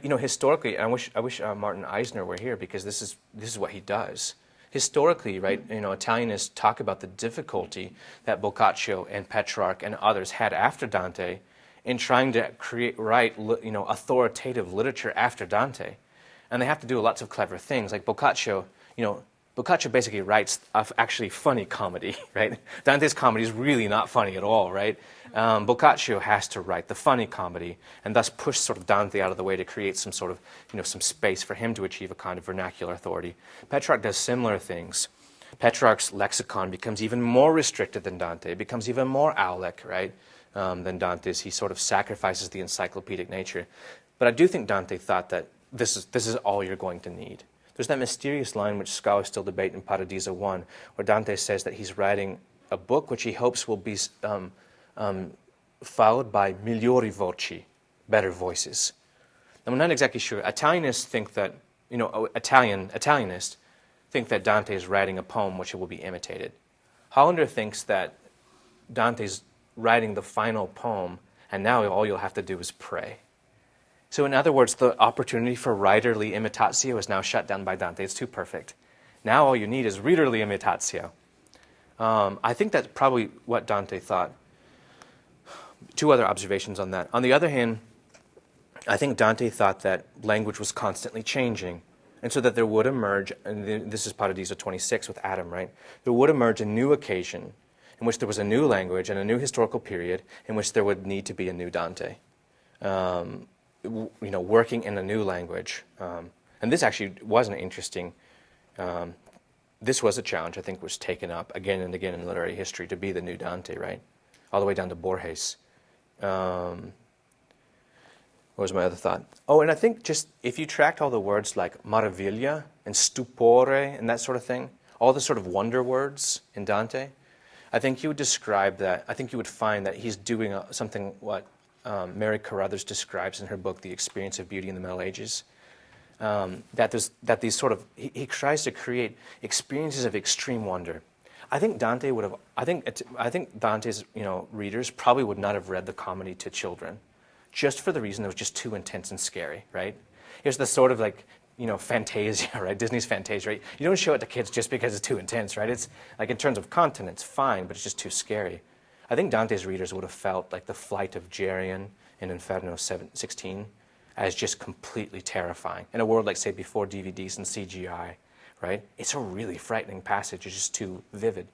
historically, I wish Martin Eisner were here, because this is what he does. Historically, right, Italianists talk about the difficulty that Boccaccio and Petrarch and others had after Dante in trying to write authoritative literature after Dante. And they have to do lots of clever things. Like Boccaccio basically writes actually funny comedy, right? Dante's comedy is really not funny at all, right? Boccaccio has to write the funny comedy and thus push sort of Dante out of the way to create some sort of, some space for him to achieve a kind of vernacular authority. Petrarch does similar things. Petrarch's lexicon becomes even more restricted than Dante, becomes even more aulic, right, than Dante's. He sort of sacrifices the encyclopedic nature. But I do think Dante thought that this is all you're going to need. There's that mysterious line which scholars still debate in Paradiso 1, where Dante says that he's writing a book which he hopes will be followed by migliori voci, better voices. I'm not exactly sure. Italianists think that, Italianists think that Dante is writing a poem which will be imitated. Hollander thinks that Dante's writing the final poem, and now all you'll have to do is pray. So in other words, the opportunity for writerly imitatio is now shut down by Dante. It's too perfect. Now all you need is readerly imitatio. I think that's probably what Dante thought. Two other observations on that. On the other hand, I think Dante thought that language was constantly changing, and so that there would emerge, and this is Paradiso 26 with Adam, right? There would emerge a new occasion in which there was a new language and a new historical period in which there would need to be a new Dante. Working in a new language. And this actually was an interesting, this was a challenge I think was taken up again and again in literary history, to be the new Dante, right? All the way down to Borges. What was my other thought? Oh, and I think just if you tracked all the words like maraviglia and stupore and that sort of thing, all the sort of wonder words in Dante, I think you would describe that, I think you would find that he's doing something what Mary Carruthers describes in her book, The Experience of Beauty in the Middle Ages, that these sort of, he tries to create experiences of extreme wonder. I think Dante would have, I think Dante's, readers probably would not have read the comedy to children, just for the reason it was just too intense and scary, right? It was the sort of like, Fantasia, right? Disney's Fantasia, right? You don't show it to kids just because it's too intense, right? It's like in terms of content, it's fine, but it's just too scary. I think Dante's readers would have felt like the flight of Geryon in Inferno 16 as just completely terrifying. In a world like, say, before DVDs and CGI, right? It's a really frightening passage. It's just too vivid.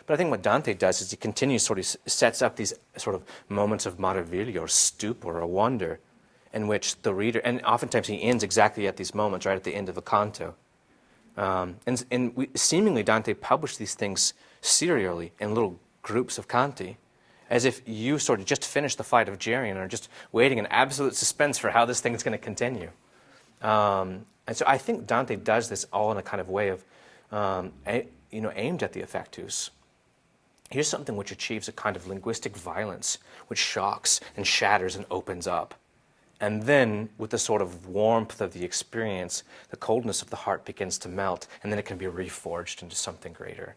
But I think what Dante does is he continues sort of sets up these sort of moments of maraviglia or stupor or wonder in which the reader, and oftentimes he ends exactly at these moments, right at the end of the canto. Seemingly Dante published these things serially in little groups of canti, as if you sort of just finished the flight of Geryon and are just waiting in absolute suspense for how this thing is going to continue. And so I think Dante does this all in a kind of way of, aimed at the affectus. Here's something which achieves a kind of linguistic violence, which shocks and shatters and opens up. And then, with the sort of warmth of the experience, the coldness of the heart begins to melt, and then it can be reforged into something greater.